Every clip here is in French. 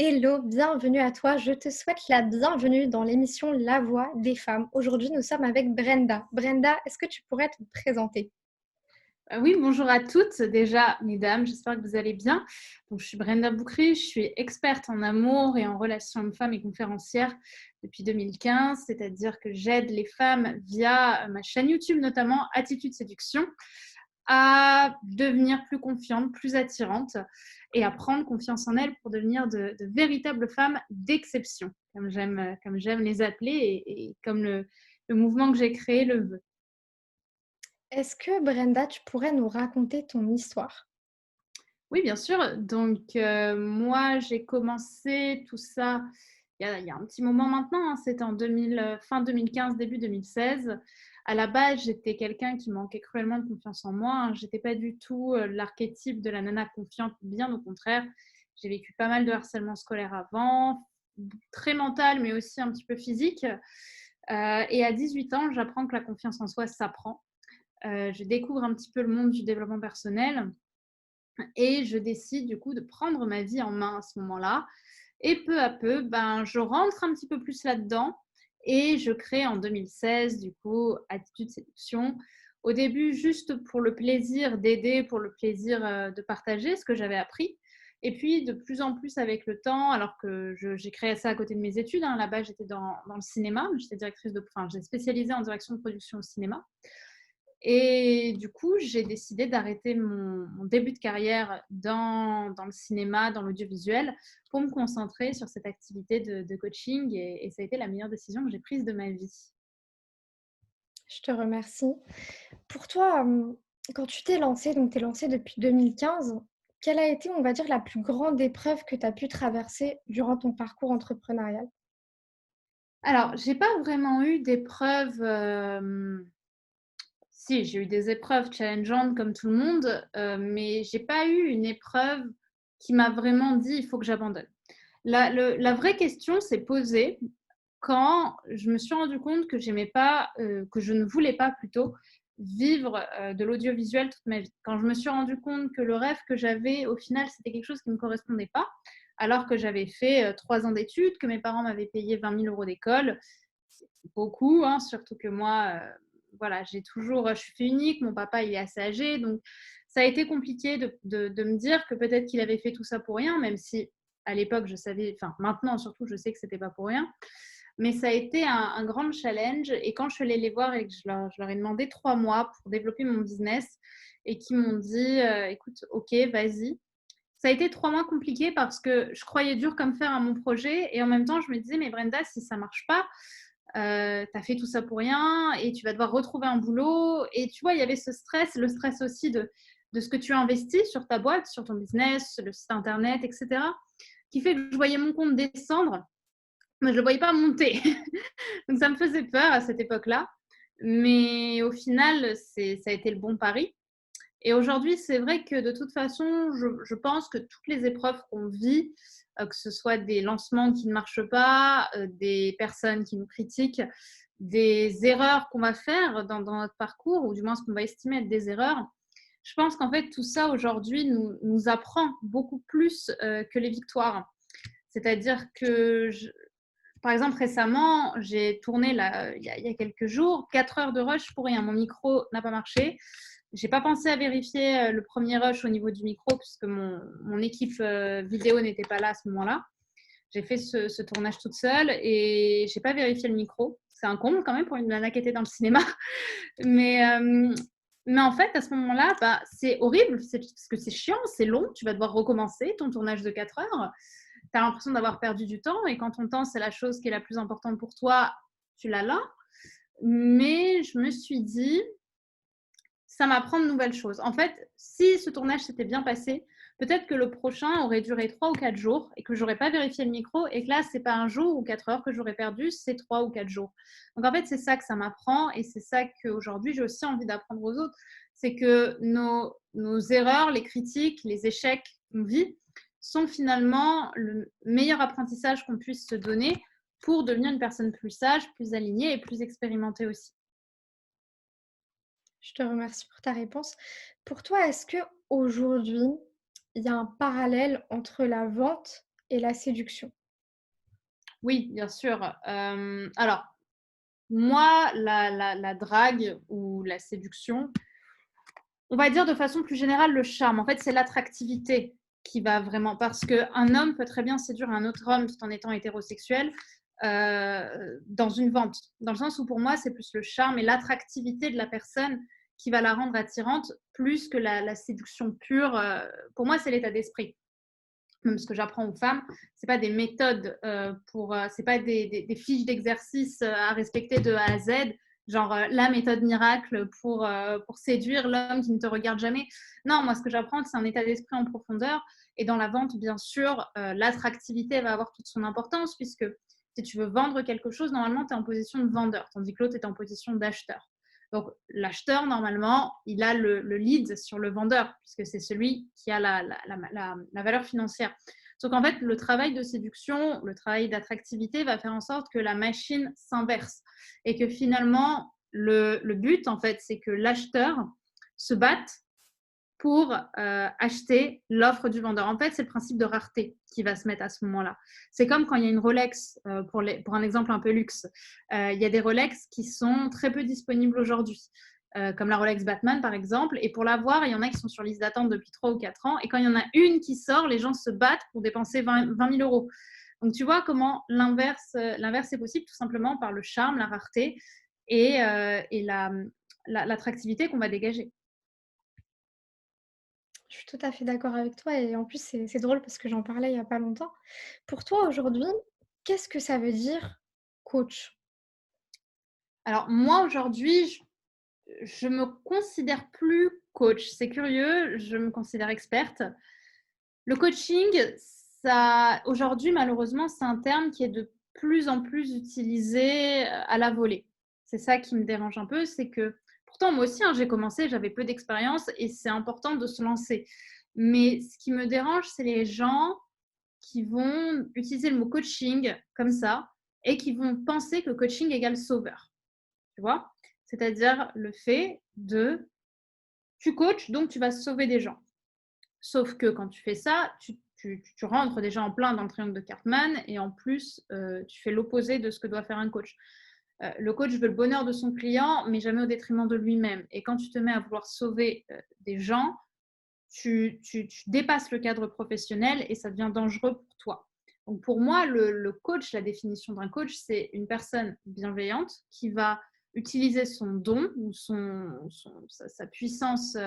Hello, bienvenue à toi. Je te souhaite la bienvenue dans l'émission La Voix des femmes. Aujourd'hui, nous sommes avec Brenda. Brenda, est-ce que tu pourrais te présenter? Oui, bonjour à toutes. Déjà, mesdames, j'espère que vous allez bien. Donc, je suis Brenda Boukri, je suis experte en amour et en relations hommes-femmes et conférencière depuis 2015, c'est-à-dire que j'aide les femmes via ma chaîne YouTube, notamment Attitude Séduction, à devenir plus confiantes, plus attirantes et à prendre confiance en elles pour devenir de véritables femmes d'exception, comme j'aime les appeler et comme le mouvement que j'ai créé le veut. Est-ce que Brenda, tu pourrais nous raconter ton histoire? Oui, bien sûr. Donc, moi, j'ai commencé tout ça il y a un petit moment maintenant, hein. C'était en 2000, fin 2015, début 2016. À la base, j'étais quelqu'un qui manquait cruellement de confiance en moi, hein. J'étais pas du tout, l'archétype de la nana confiante, bien au contraire. J'ai vécu pas mal de harcèlement scolaire avant, très mental, mais aussi un petit peu physique. Et à 18 ans, j'apprends que la confiance en soi s'apprend. Je découvre un petit peu le monde du développement personnel et je décide du coup de prendre ma vie en main à ce moment-là. Et peu à peu, ben, je rentre un petit peu plus là-dedans et je crée en 2016 du coup Attitude Séduction. Au début, juste pour le plaisir d'aider, pour le plaisir de partager ce que j'avais appris. Et puis, de plus en plus avec le temps, alors que j'ai créé ça à côté de mes études, hein. Là-bas, j'étais dans le cinéma, j'étais directrice de, enfin, j'ai spécialisé en direction de production au cinéma. Et du coup, j'ai décidé d'arrêter mon début de carrière dans le cinéma, dans l'audiovisuel, pour me concentrer sur cette activité de coaching et ça a été la meilleure décision que j'ai prise de ma vie. Je te remercie. Pour toi, quand tu t'es lancée, donc tu es lancée depuis 2015, quelle a été, on va dire, la plus grande épreuve que tu as pu traverser durant ton parcours entrepreneurial? Alors, j'ai pas vraiment eu d'épreuves, si, j'ai eu des épreuves challengeantes comme tout le monde, mais j'ai pas eu une épreuve qui m'a vraiment dit: «Il faut que j'abandonne». La vraie question s'est posée quand je me suis rendu compte que j'aimais pas, que je ne voulais pas plutôt vivre, de l'audiovisuel toute ma vie. Quand je me suis rendu compte que le rêve que j'avais, au final, c'était quelque chose qui ne me correspondait pas, alors que j'avais fait, 3 ans d'études, que mes parents m'avaient payé 20 000 € d'école. C'est beaucoup, hein, surtout que moi, voilà, je suis fille unique, mon papa, il est assez âgé, donc ça a été compliqué de me dire que peut-être qu'il avait fait tout ça pour rien, même si à l'époque, je savais, enfin maintenant surtout, je sais que c'était pas pour rien. Mais ça a été un grand challenge. Et quand je suis allée les voir et que je leur ai demandé 3 mois pour développer mon business et qu'ils m'ont dit écoute, ok, vas-y. Ça a été 3 mois compliqués parce que je croyais dur comme fer à mon projet et en même temps, je me disais, mais Brenda, si ça marche pas, tu as fait tout ça pour rien et tu vas devoir retrouver un boulot. Et tu vois, il y avait ce stress, le stress aussi de ce que tu as investi sur ta boîte, sur ton business, le site internet, etc., qui fait que je voyais mon compte descendre, mais je ne le voyais pas monter. Donc ça me faisait peur à cette époque-là. Mais au final, ça a été le bon pari. Et aujourd'hui, c'est vrai que de toute façon, je pense que toutes les épreuves qu'on vit, que ce soit des lancements qui ne marchent pas, des personnes qui nous critiquent, des erreurs qu'on va faire dans notre parcours, ou du moins ce qu'on va estimer être des erreurs, je pense qu'en fait, tout ça aujourd'hui nous apprend beaucoup plus que les victoires. C'est-à-dire que par exemple, récemment, j'ai tourné là, il y a quelques jours, 4 heures de rush pour rien. Mon micro n'a pas marché. J'ai pas pensé à vérifier le premier rush au niveau du micro puisque mon équipe vidéo n'était pas là à ce moment-là. J'ai fait ce tournage toute seule et j'ai pas vérifié le micro. C'est un comble quand même pour une nana qui était dans le cinéma. Mais, mais en fait, à ce moment-là, bah, c'est horrible parce que c'est chiant, c'est long. Tu vas devoir recommencer ton tournage de 4 heures. Tu as l'impression d'avoir perdu du temps et quand ton temps, c'est la chose qui est la plus importante pour toi, tu l'as là. Mais je me suis dit, ça m'apprend de nouvelles choses. En fait, si ce tournage s'était bien passé, peut-être que le prochain aurait duré 3 ou 4 jours et que j'aurais pas vérifié le micro et que là, c'est pas un jour ou 4 heures que j'aurais perdu, c'est 3 ou 4 jours. Donc en fait, c'est ça que ça m'apprend et c'est ça qu'aujourd'hui, j'ai aussi envie d'apprendre aux autres. C'est que nos erreurs, les critiques, les échecs qu'on vit sont finalement le meilleur apprentissage qu'on puisse se donner pour devenir une personne plus sage, plus alignée et plus expérimentée aussi. Je te remercie pour ta réponse. Pour toi, est-ce que aujourd'hui, il y a un parallèle entre la vente et la séduction? Oui, bien sûr. Alors, moi, la drague ou la séduction, on va dire de façon plus générale le charme. En fait, c'est l'attractivité qui va vraiment parce qu'un homme peut très bien séduire un autre homme tout en étant hétérosexuel, dans une vente. Dans le sens où pour moi, c'est plus le charme et l'attractivité de la personne qui va la rendre attirante plus que la séduction pure. Pour moi, c'est l'état d'esprit. Même ce que j'apprends aux femmes, c'est pas des méthodes c'est pas des fiches d'exercice à respecter de A à Z, genre la méthode miracle pour séduire l'homme qui ne te regarde jamais. Non, moi ce que j'apprends, c'est un état d'esprit en profondeur. Et dans la vente, bien sûr, l'attractivité va avoir toute son importance puisque si tu veux vendre quelque chose, normalement, tu es en position de vendeur, tandis que l'autre est en position d'acheteur. Donc, l'acheteur, normalement, il a le lead sur le vendeur, puisque c'est celui qui a la valeur financière. Donc, en fait, le travail de séduction, le travail d'attractivité va faire en sorte que la machine s'inverse et que finalement, le but, en fait, c'est que l'acheteur se batte pour acheter l'offre du vendeur. En fait, c'est le principe de rareté qui va se mettre à ce moment-là. C'est comme quand il y a une Rolex, pour un exemple un peu luxe, il y a des Rolex qui sont très peu disponibles aujourd'hui, comme la Rolex Batman par exemple. Et pour l'avoir, il y en a qui sont sur liste d'attente depuis 3 ou 4 ans. Et quand il y en a une qui sort, les gens se battent pour dépenser 20 000 euros. Donc tu vois comment l'inverse est possible tout simplement par le charme, la rareté et l'attractivité qu'on va dégager. Je suis tout à fait d'accord avec toi et en plus, c'est drôle parce que j'en parlais il y a pas longtemps. Pour toi, aujourd'hui, qu'est-ce que ça veut dire coach? Alors moi aujourd'hui, je me considère plus coach. C'est curieux, je me considère experte. Le coaching, ça, aujourd'hui, malheureusement, c'est un terme qui est de plus en plus utilisé à la volée. C'est ça qui me dérange un peu, c'est que pourtant moi aussi, hein, j'ai commencé, j'avais peu d'expérience et c'est important de se lancer. Mais ce qui me dérange, c'est les gens qui vont utiliser le mot coaching comme ça et qui vont penser que coaching égale sauveur. Tu vois? C'est-à-dire le fait de tu coaches, donc tu vas sauver des gens. Sauf que quand tu fais ça, tu rentres déjà en plein dans le triangle de Cartman et en plus, tu fais l'opposé de ce que doit faire un coach. Le coach veut le bonheur de son client, mais jamais au détriment de lui-même. Et quand tu te mets à vouloir sauver des gens, tu dépasses le cadre professionnel et ça devient dangereux pour toi. Donc pour moi, le coach, la définition d'un coach, c'est une personne bienveillante qui va utiliser son don ou sa puissance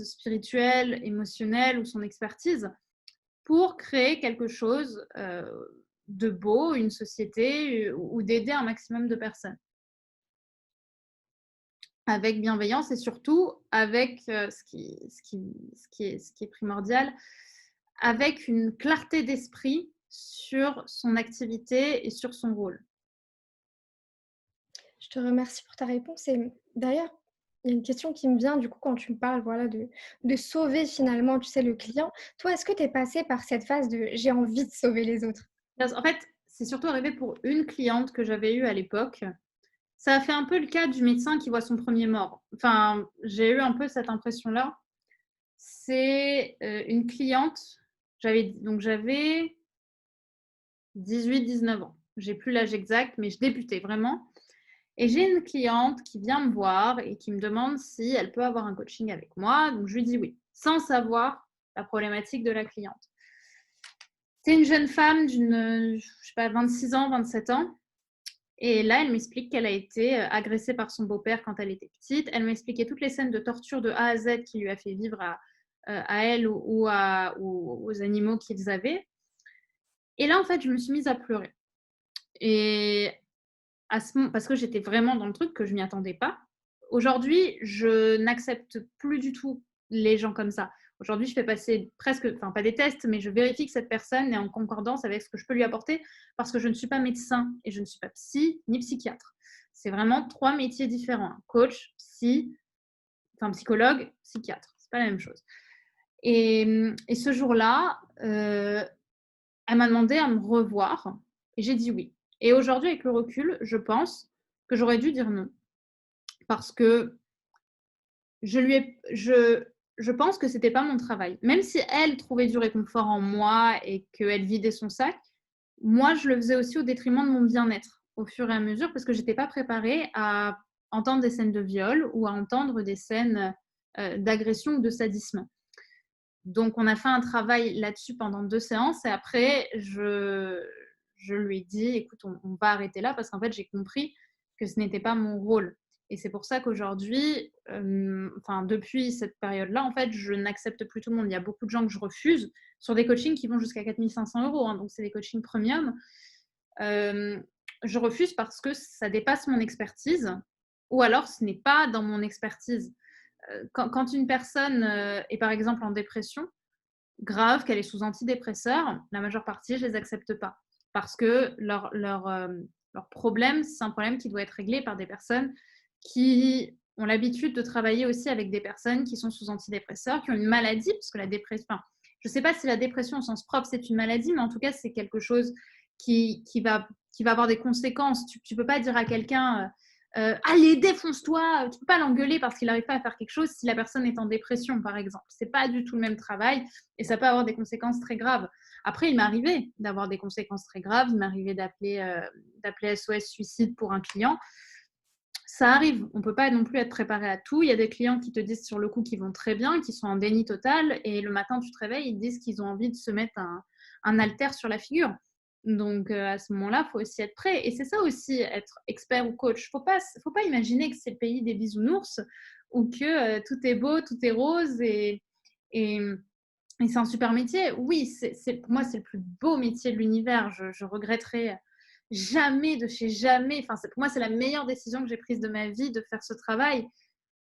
spirituelle, émotionnelle ou son expertise pour créer quelque chose de beau, une société ou d'aider un maximum de personnes avec bienveillance et surtout avec ce qui est primordial, avec une clarté d'esprit sur son activité et sur son rôle. Je te remercie pour ta réponse et d'ailleurs, il y a une question qui me vient du coup quand tu me parles, voilà, de sauver finalement, tu sais, le client. Toi, est-ce que tu es passée par cette phase de: «J'ai envie de sauver les autres»? En fait, c'est surtout arrivé pour une cliente que j'avais eue à l'époque. Ça a fait un peu le cas du médecin qui voit son premier mort. Enfin, j'ai eu un peu cette impression-là. C'est une cliente, j'avais 18-19 ans. J'ai plus l'âge exact, mais je débutais vraiment. Et j'ai une cliente qui vient me voir et qui me demande si elle peut avoir un coaching avec moi. Donc je lui dis oui, sans savoir la problématique de la cliente. C'est une jeune femme d'une, je sais pas, 26 ans, 27 ans. Et là, elle m'explique qu'elle a été agressée par son beau-père quand elle était petite. Elle m'expliquait toutes les scènes de torture de A à Z qui lui a fait vivre à elle ou aux animaux qu'ils avaient. Et là, en fait, je me suis mise à pleurer. Et parce que j'étais vraiment dans le truc, que je m'y attendais pas. Aujourd'hui, je n'accepte plus du tout les gens comme ça. Aujourd'hui, je fais passer presque, enfin pas des tests, mais je vérifie que cette personne est en concordance avec ce que je peux lui apporter parce que je ne suis pas médecin et je ne suis pas psy ni psychiatre. C'est vraiment 3 métiers différents. Coach, psy, enfin psychologue, psychiatre. C'est pas la même chose. Et ce jour-là, elle m'a demandé à me revoir et j'ai dit oui. Et aujourd'hui, avec le recul, je pense que j'aurais dû dire non parce que je lui ai, je pense que c'était pas mon travail. Même si elle trouvait du réconfort en moi et qu'elle vidait son sac, moi, je le faisais aussi au détriment de mon bien-être, au fur et à mesure, parce que j'étais pas préparée à entendre des scènes de viol ou à entendre des scènes d'agression ou de sadisme. Donc, on a fait un travail là-dessus pendant 2 séances et après, je lui ai dit: «Écoute, on va arrêter là» parce qu'en fait, j'ai compris que ce n'était pas mon rôle et c'est pour ça qu'aujourd'hui, enfin, depuis cette période-là, en fait, je n'accepte plus tout le monde. Il y a beaucoup de gens que je refuse sur des coachings qui vont jusqu'à 4 500 €, hein, donc c'est des coachings premium. Hem, je refuse parce que ça dépasse mon expertise ou alors ce n'est pas dans mon expertise. Quand une personne, est par exemple en dépression grave, qu'elle est sous antidépresseurs, la majeure partie, je les accepte pas. Parce que leur problème, c'est un problème qui doit être réglé par des personnes qui ont l'habitude de travailler aussi avec des personnes qui sont sous antidépresseurs, qui ont une maladie, parce que la dépression, enfin, je ne sais pas si la dépression au sens propre, c'est une maladie, mais en tout cas, c'est quelque chose qui va avoir des conséquences. Tu ne peux pas dire à quelqu'un, allez, défonce-toi, tu ne peux pas l'engueuler parce qu'il n'arrive pas à faire quelque chose si la personne est en dépression, par exemple. Ce n'est pas du tout le même travail et ça peut avoir des conséquences très graves. Après, il m'est arrivé d'avoir des conséquences très graves. Il m'est arrivé d'appeler SOS Suicide pour un client. Ça arrive. On ne peut pas non plus être préparé à tout. Il y a des clients qui te disent sur le coup qu'ils vont très bien, qui sont en déni total. Et le matin, tu te réveilles, ils te disent qu'ils ont envie de se mettre un haltère sur la figure. Donc, à ce moment-là, il faut aussi être prêt. Et c'est ça aussi, être expert ou coach. Faut pas imaginer que c'est le pays des bisounours ou que tout est beau, tout est rose et et c'est un super métier. Oui, pour moi, c'est le plus beau métier de l'univers. Je regretterai jamais de chez jamais. Enfin, pour moi, c'est la meilleure décision que j'ai prise de ma vie de faire ce travail.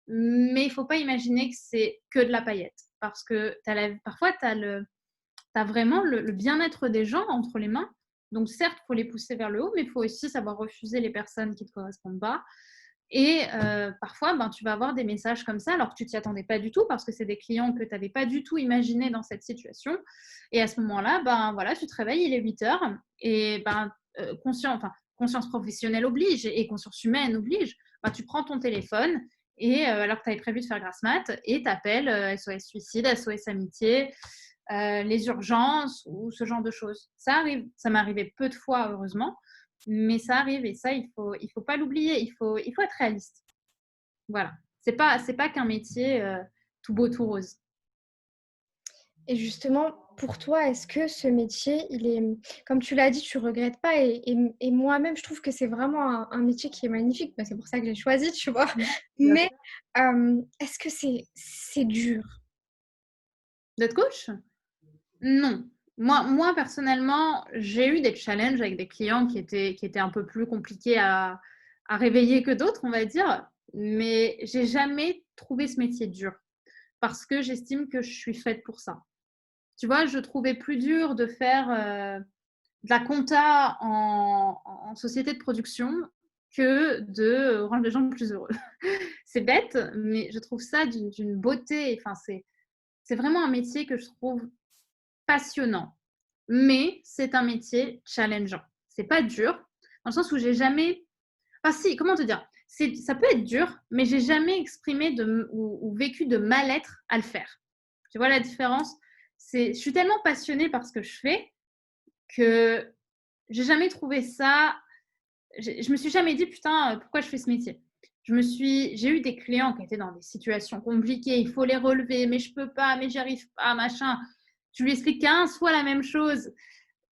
Mais il ne faut pas imaginer que c'est que de la paillette. Parce que parfois, tu as vraiment le bien-être des gens entre les mains. Donc, certes, il faut les pousser vers le haut, mais il faut aussi savoir refuser les personnes qui ne te correspondent pas. Et parfois, ben, tu vas avoir des messages comme ça alors que tu t'y attendais pas du tout parce que c'est des clients que tu n'avais pas du tout imaginé dans cette situation. Et à ce moment-là, ben, voilà, tu te réveilles, il est 8 heures et ben, conscience professionnelle oblige et conscience humaine oblige. Ben, tu prends ton téléphone et alors que tu avais prévu de faire grasse mat et tu appelles SOS Suicide, SOS Amitié, les urgences ou ce genre de choses. Ça arrive. Ça m'est arrivé peu de fois, heureusement. Mais ça arrive et ça, il faut pas l'oublier. Il faut être réaliste. Voilà. C'est pas qu'un métier tout beau, tout rose. Et justement, pour toi, est-ce que ce métier, il est, comme tu l'as dit, tu regrettes pas et moi-même, je trouve que c'est vraiment un métier qui est magnifique. Bah, c'est pour ça que j'ai choisi, tu vois? Bien Mais sûr. est-ce que c'est dur? D'être coach? Non. Moi, personnellement, j'ai eu des challenges avec des clients qui étaient un peu plus compliqués à réveiller que d'autres, on va dire. Mais j'ai jamais trouvé ce métier dur parce que j'estime que je suis faite pour ça. Tu vois, je trouvais plus dur de faire de la compta en société de production que de rendre les gens plus heureux. C'est bête, mais je trouve ça d'une beauté. Enfin, c'est vraiment un métier que je trouve passionnant. Mais c'est un métier challengeant. C'est pas dur, dans le sens où j'ai jamais. Ah si, comment te dire? Ça peut être dur, mais j'ai jamais exprimé ou vécu de mal-être à le faire. Tu vois la différence? Je suis tellement passionnée par ce que je fais que j'ai jamais trouvé ça. Je me suis jamais dit putain, pourquoi je fais ce métier? J'ai eu des clients qui étaient dans des situations compliquées, il faut les relever, mais je peux pas, mais j'y arrive pas, machin. Tu lui expliques 15 fois la même chose,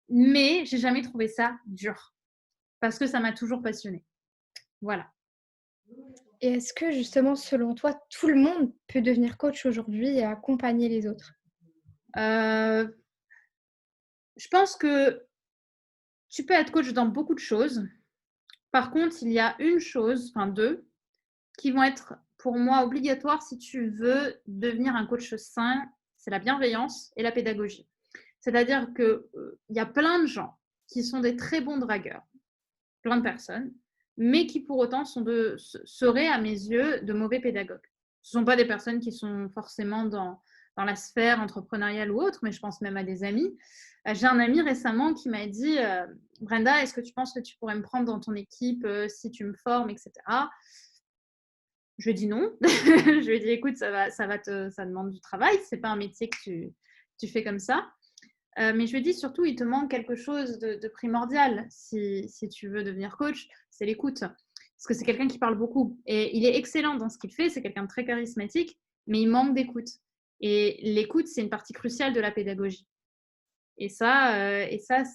mais j'ai jamais trouvé ça dur parce que ça m'a toujours passionnée. Voilà. Et est-ce que justement, selon toi, tout le monde peut devenir coach aujourd'hui et accompagner les autres? Euh, je pense que tu peux être coach dans beaucoup de choses. Par contre, il y a une chose, enfin deux, qui vont être pour moi obligatoires si tu veux devenir un coach sain, c'est la bienveillance et la pédagogie. C'est-à-dire qu'il y a plein de gens qui sont des très bons dragueurs, plein de personnes, mais qui pour autant seraient à mes yeux de mauvais pédagogues. Ce ne sont pas des personnes qui sont forcément dans la sphère entrepreneuriale ou autre, mais je pense même à des amis. J'ai un ami récemment qui m'a dit Brenda, est-ce que tu penses que tu pourrais me prendre dans ton équipe si tu me formes, etc. Je lui ai dit non. Je lui ai dit, écoute, ça demande du travail. C'est pas un métier que tu fais comme ça. Mais je lui ai dit surtout, il te manque quelque chose de primordial si tu veux devenir coach, c'est l'écoute. Parce que c'est quelqu'un qui parle beaucoup. Et il est excellent dans ce qu'il fait, c'est quelqu'un de très charismatique, mais il manque d'écoute. Et l'écoute, c'est une partie cruciale de la pédagogie. Et ça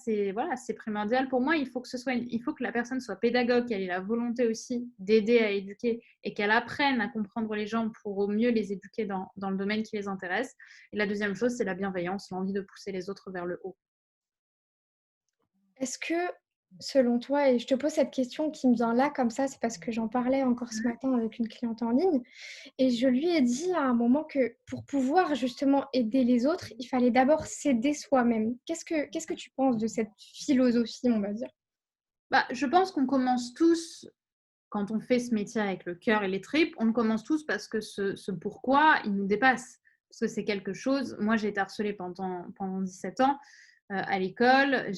c'est voilà, c'est primordial pour moi. Il faut que la personne soit pédagogue, qu'elle ait la volonté aussi d'aider à éduquer et qu'elle apprenne à comprendre les gens pour au mieux les éduquer dans le domaine qui les intéresse. Et la deuxième chose, c'est la bienveillance, l'envie de pousser les autres vers le haut. Est-ce que, selon toi, et je te pose cette question qui me vient là comme ça, c'est parce que j'en parlais encore ce matin avec une cliente en ligne, et je lui ai dit à un moment que pour pouvoir justement aider les autres, il fallait d'abord s'aider soi-même. Qu'est-ce que tu penses de cette philosophie, on va dire? Bah, je pense qu'on commence tous, quand on fait ce métier avec le cœur et les tripes, on le commence tous parce que ce pourquoi, il nous dépasse. Parce que c'est quelque chose. Moi, j'ai été harcelée pendant 17 ans à l'école.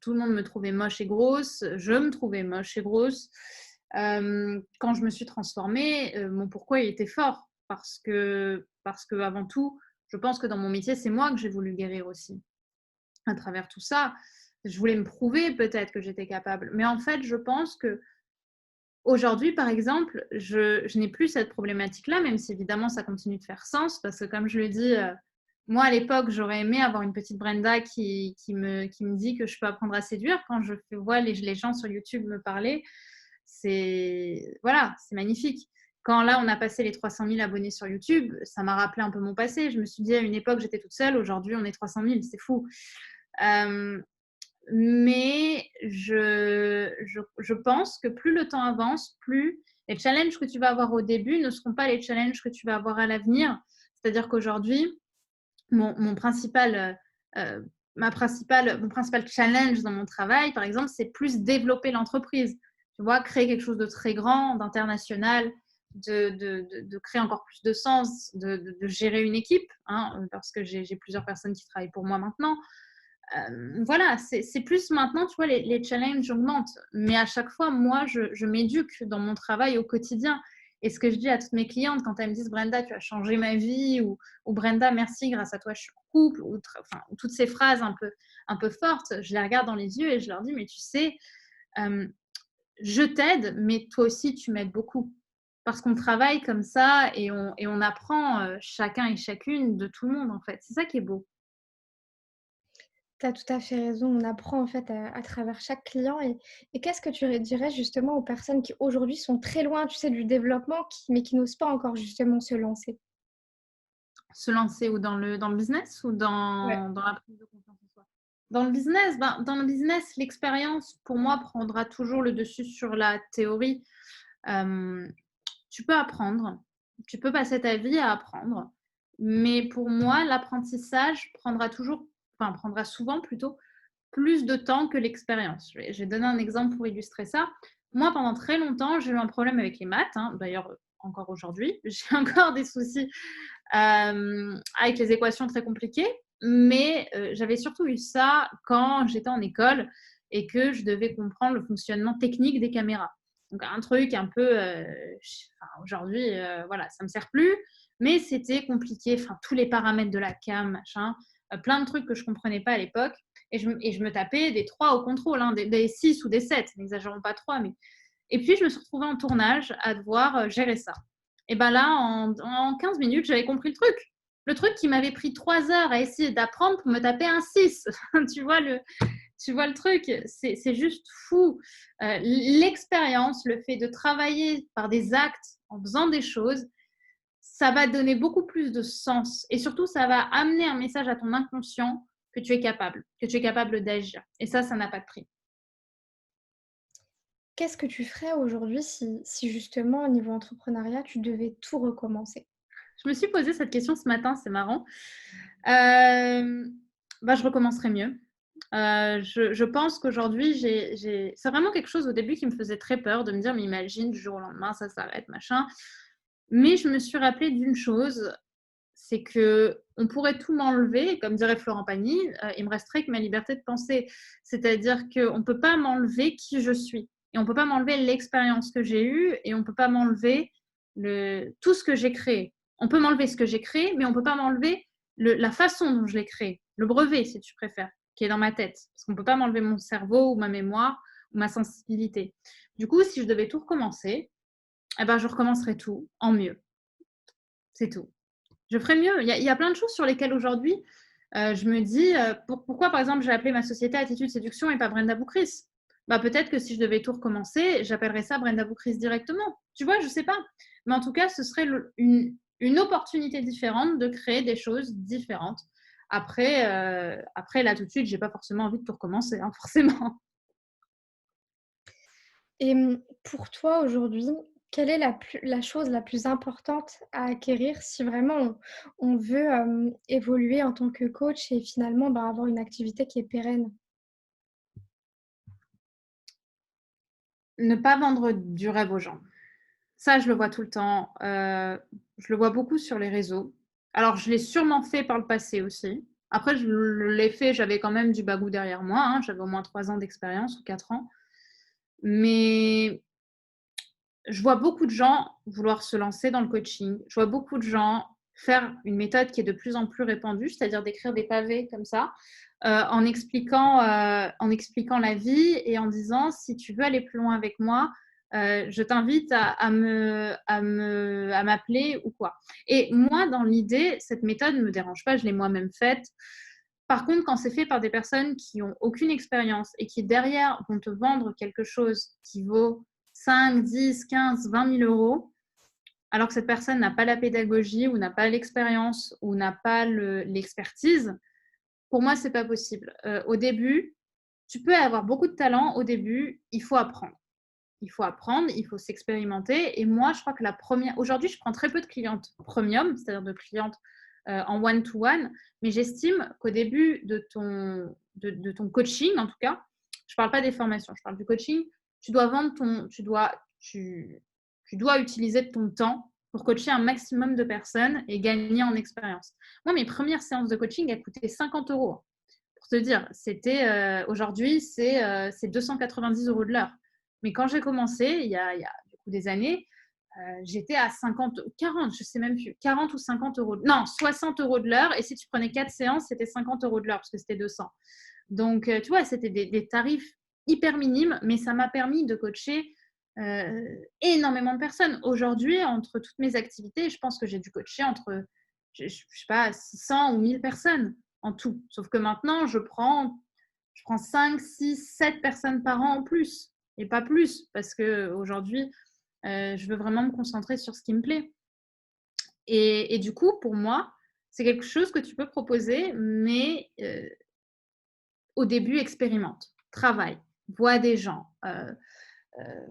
Tout le monde me trouvait moche et grosse. Je me trouvais moche et grosse. Quand je me suis transformée, mon pourquoi il était fort. Parce que avant tout, je pense que dans mon métier, c'est moi que j'ai voulu guérir aussi. À travers tout ça, je voulais me prouver peut-être que j'étais capable. Mais en fait, je pense que aujourd'hui, par exemple, je n'ai plus cette problématique-là, même si évidemment ça continue de faire sens, parce que comme je le dis, moi à l'époque, j'aurais aimé avoir une petite Brenda qui me dit que je peux apprendre à séduire. Quand je vois les gens sur YouTube me parler, voilà, c'est magnifique. Quand là, on a passé les 300 000 abonnés sur YouTube, ça m'a rappelé un peu mon passé. Je me suis dit, à une époque, j'étais toute seule. Aujourd'hui, on est 300 000, c'est fou. Mais je pense que plus le temps avance, plus les challenges que tu vas avoir au début ne seront pas les challenges que tu vas avoir à l'avenir. C'est-à-dire qu'aujourd'hui, mon principal challenge dans mon travail, par exemple, c'est plus développer l'entreprise. Tu vois, créer quelque chose de très grand, d'international, de créer encore plus de sens, de gérer une équipe, hein, parce que j'ai plusieurs personnes qui travaillent pour moi maintenant. Voilà, c'est plus maintenant, tu vois, les challenges augmentent. Mais à chaque fois, moi, je m'éduque dans mon travail au quotidien. Et ce que je dis à toutes mes clientes, quand elles me disent Brenda, tu as changé ma vie, ou Brenda, merci, grâce à toi, je suis en couple, ou toutes ces phrases un peu fortes, je les regarde dans les yeux et je leur dis, mais tu sais, je t'aide, mais toi aussi, tu m'aides beaucoup. Parce qu'on travaille comme ça et on apprend chacun et chacune de tout le monde, en fait. C'est ça qui est beau. Tu as tout à fait raison, on apprend en fait à travers chaque client et qu'est-ce que tu dirais justement aux personnes qui aujourd'hui sont très loin, tu sais, du développement mais qui n'osent pas encore justement se lancer? Se lancer ou dans le business ou Ouais. dans la prise de confiance en soi? Dans le business, l'expérience, pour moi, prendra toujours le dessus sur la théorie. Hem, Tu peux apprendre, tu peux passer ta vie à apprendre, mais pour moi, l'apprentissage prendra souvent plutôt plus de temps que l'expérience. Je vais donner un exemple pour illustrer ça. Moi, pendant très longtemps, j'ai eu un problème avec les maths, hein. D'ailleurs, encore aujourd'hui, j'ai encore des soucis avec les équations très compliquées, mais j'avais surtout eu ça quand j'étais en école et que je devais comprendre le fonctionnement technique des caméras. Donc un truc un peu, aujourd'hui, voilà, ça me sert plus, mais c'était compliqué. Enfin, tous les paramètres de la cam, machin, plein de trucs que je comprenais pas à l'époque. Et je me tapais des 3 au contrôle, hein, des 6 ou des 7, n'exagérons pas 3. Et puis, je me suis retrouvée en tournage à devoir gérer ça. Et bien là, en 15 minutes, j'avais compris le truc. Le truc qui m'avait pris 3 heures à essayer d'apprendre pour me taper un 6. Tu vois le truc, c'est juste fou. L'expérience, le fait de travailler par des actes en faisant des choses, ça va donner beaucoup plus de sens. Et surtout, ça va amener un message à ton inconscient que tu es capable d'agir. Et ça n'a pas de prix. Qu'est-ce que tu ferais aujourd'hui si justement au niveau entrepreneuriat, tu devais tout recommencer? Je me suis posé cette question ce matin, c'est marrant. Je recommencerai mieux. Je pense qu'aujourd'hui, c'est vraiment quelque chose au début qui me faisait très peur de me dire, mais imagine, du jour au lendemain, ça s'arrête, machin. Mais je me suis rappelée d'une chose, c'est que on pourrait tout m'enlever, comme dirait Florent Pagny, il me resterait que ma liberté de penser. C'est-à-dire qu'on ne peut pas m'enlever qui je suis. Et on ne peut pas m'enlever l'expérience que j'ai eue et on ne peut pas m'enlever tout ce que j'ai créé. On peut m'enlever ce que j'ai créé, mais on ne peut pas m'enlever la façon dont je l'ai créé, le brevet, si tu préfères, qui est dans ma tête. Parce qu'on ne peut pas m'enlever mon cerveau ou ma mémoire ou ma sensibilité. Du coup, si je devais tout recommencer, eh ben, je recommencerais tout en mieux. C'est tout. Je ferais mieux. Il y a plein de choses sur lesquelles aujourd'hui, je me dis, pourquoi, par exemple, j'ai appelé ma société Attitude Séduction et pas Brenda Boucris. Bah, peut-être que si je devais tout recommencer, j'appellerais ça Brenda Boucris directement. Tu vois, je sais pas. Mais en tout cas, ce serait une opportunité différente de créer des choses différentes. Après là, tout de suite, j'ai pas forcément envie de tout recommencer, hein, forcément. Et pour toi aujourd'hui, quelle est la chose la plus importante à acquérir si vraiment on veut, évoluer en tant que coach et finalement, bah, avoir une activité qui est pérenne? Ne pas vendre du rêve aux gens. Ça, je le vois tout le temps. Je le vois beaucoup sur les réseaux. Alors, je l'ai sûrement fait par le passé aussi. Après, je l'ai fait, j'avais quand même du bagou derrière moi, hein. J'avais au moins 3 ans d'expérience ou 4 ans. Mais je vois beaucoup de gens vouloir se lancer dans le coaching. Je vois beaucoup de gens faire une méthode qui est de plus en plus répandue, c'est-à-dire d'écrire des pavés comme ça, en expliquant la vie et en disant si tu veux aller plus loin avec moi, je t'invite à m'appeler ou quoi. Et moi, dans l'idée, cette méthode ne me dérange pas, je l'ai moi-même faite. Par contre, quand c'est fait par des personnes qui n'ont aucune expérience et qui derrière vont te vendre quelque chose qui vaut 5, 10, 15, 20 000 euros, alors que cette personne n'a pas la pédagogie ou n'a pas l'expérience ou n'a pas l'expertise, pour moi, c'est pas possible. Au début, tu peux avoir beaucoup de talent. Au début, il faut apprendre. Il faut apprendre, il faut s'expérimenter. Et moi, je crois que aujourd'hui, je prends très peu de clientes premium, c'est-à-dire de clientes en one-to-one, mais j'estime qu'au début de ton coaching, en tout cas, je ne parle pas des formations, je parle du coaching, tu dois vendre tu dois utiliser ton temps pour coacher un maximum de personnes et gagner en expérience. Moi, mes premières séances de coaching, elles coûtaient 50 euros. Pour te dire, aujourd'hui, c'est 290 euros de l'heure. Mais quand j'ai commencé, il y a du coup des années, j'étais à 50, 40, je sais même plus, 40 ou 50 euros, non, 60 euros de l'heure. Et si tu prenais 4 séances, c'était 50 euros de l'heure parce que c'était 200. Donc, tu vois, c'était des tarifs hyper minimes, mais ça m'a permis de coacher énormément de personnes. Aujourd'hui, entre toutes mes activités, je pense que j'ai dû coacher entre, je sais pas, 600 ou 1000 personnes en tout. Sauf que maintenant, je prends 5, 6, 7 personnes par an en plus, et pas plus, parce qu'aujourd'hui, je veux vraiment me concentrer sur ce qui me plaît. Et du coup, pour moi, c'est quelque chose que tu peux proposer, mais au début, expérimente, travaille, vois des gens.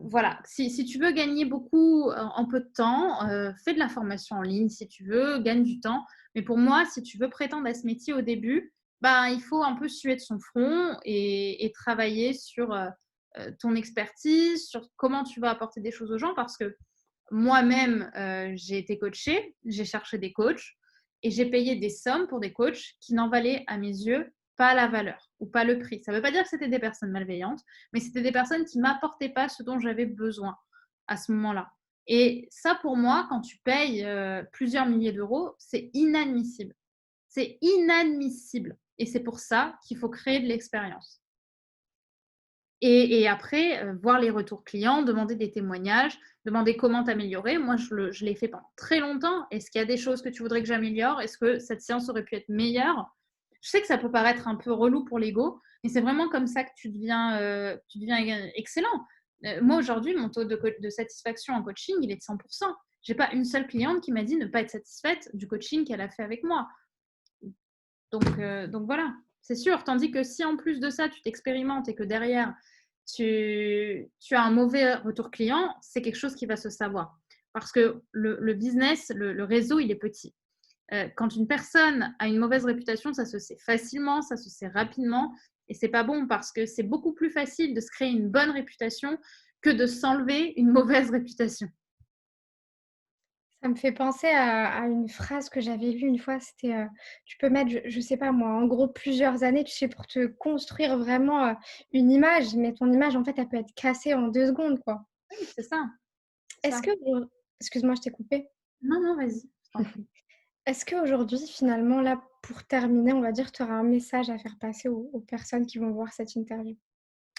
Voilà, si tu veux gagner beaucoup en peu de temps, fais de la formation en ligne si tu veux, gagne du temps. Mais pour moi, si tu veux prétendre à ce métier au début, ben, il faut un peu suer de son front et travailler sur ton expertise, sur comment tu vas apporter des choses aux gens. Parce que moi-même, j'ai été coachée, j'ai cherché des coachs et j'ai payé des sommes pour des coachs qui n'en valaient à mes yeux pas la valeur ou pas le prix. Ça ne veut pas dire que c'était des personnes malveillantes, mais c'était des personnes qui ne m'apportaient pas ce dont j'avais besoin à ce moment-là. Et ça, pour moi, quand tu payes plusieurs milliers d'euros, c'est inadmissible. C'est inadmissible. Et c'est pour ça qu'il faut créer de l'expérience. Et après, voir les retours clients, demander des témoignages, demander comment t'améliorer. Moi, je l'ai fait pendant très longtemps. Est-ce qu'il y a des choses que tu voudrais que j'améliore? Est-ce que cette séance aurait pu être meilleure? Je sais que ça peut paraître un peu relou pour l'ego, mais c'est vraiment comme ça que tu deviens excellent. Moi, aujourd'hui, mon taux de satisfaction en coaching, il est de 100%. Je n'ai pas une seule cliente qui m'a dit ne pas être satisfaite du coaching qu'elle a fait avec moi. Donc voilà, c'est sûr. Tandis que si en plus de ça, tu t'expérimentes et que derrière, tu as un mauvais retour client, c'est quelque chose qui va se savoir. Parce que le business, le réseau, il est petit. Quand une personne a une mauvaise réputation, ça se sait facilement, ça se sait rapidement. Et c'est pas bon parce que c'est beaucoup plus facile de se créer une bonne réputation que de s'enlever une mauvaise réputation. Ça me fait penser à une phrase que j'avais vue une fois, c'était, tu peux mettre, je sais pas moi, en gros plusieurs années, tu sais, pour te construire vraiment, une image, mais ton image, en fait, elle peut être cassée en 2 secondes, quoi. Oui, c'est ça. Est-ce ça. que Excuse-moi, je t'ai coupé. Non, non, vas-y, je t'en prie. Est-ce qu'aujourd'hui, finalement, là, pour terminer, on va dire, tu auras un message à faire passer aux personnes qui vont voir cette interview?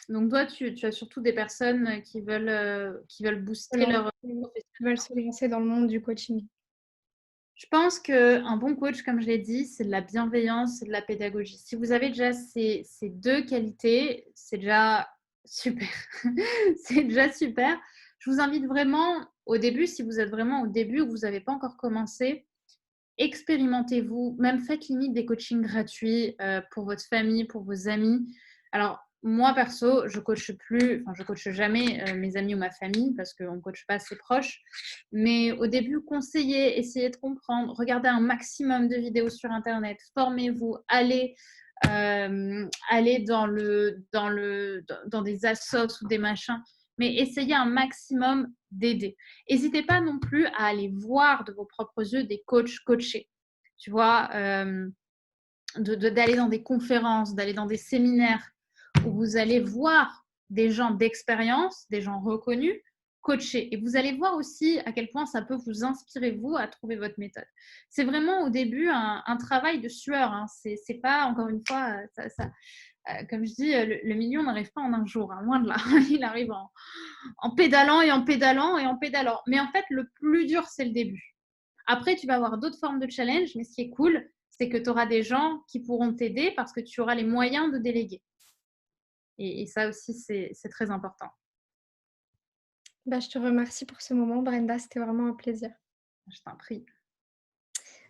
Donc toi, tu as surtout des personnes, qui veulent booster leur Qui veulent professionnel. se lancer dans le monde du coaching. Je pense qu'un bon coach, comme je l'ai dit, c'est de la bienveillance, c'est de la pédagogie. Si vous avez déjà ces 2 qualités, c'est déjà super. C'est déjà super. Je vous invite vraiment au début, si vous êtes vraiment au début ou que vous n'avez pas encore commencé, expérimentez-vous, même faites limite des coachings gratuits, pour votre famille, pour vos amis. Alors moi perso, je coache plus, enfin je coache jamais, mes amis ou ma famille parce qu'on ne coache pas ses proches. Mais au début, conseillez, essayez de comprendre, regardez un maximum de vidéos sur internet, formez-vous, allez dans des assos ou des machins, mais essayez un maximum d'aider. N'hésitez pas non plus à aller voir de vos propres yeux des coachs coachés. Tu vois, d'aller dans des conférences, d'aller dans des séminaires où vous allez voir des gens d'expérience, des gens reconnus, coacher. Et vous allez voir aussi à quel point ça peut vous inspirer, vous, à trouver votre méthode. C'est vraiment au début un travail de sueur. Hein. C'est pas, encore une fois, comme je dis, le million n'arrive pas en un jour, hein, loin de là. Il arrive en pédalant et en pédalant et en pédalant. Mais en fait, le plus dur, c'est le début. Après, tu vas avoir d'autres formes de challenge, mais ce qui est cool, c'est que tu auras des gens qui pourront t'aider parce que tu auras les moyens de déléguer. Et ça aussi, c'est très important. Bah, je te remercie pour ce moment, Brenda, c'était vraiment un plaisir. Je t'en prie.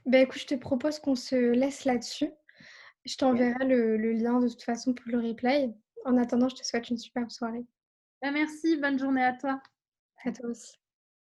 Bah, écoute, je te propose qu'on se laisse là-dessus. Je Ok. t'enverrai le lien de toute façon pour le replay. En attendant, je te souhaite une superbe soirée. Bah, merci, bonne journée à toi. À toi aussi.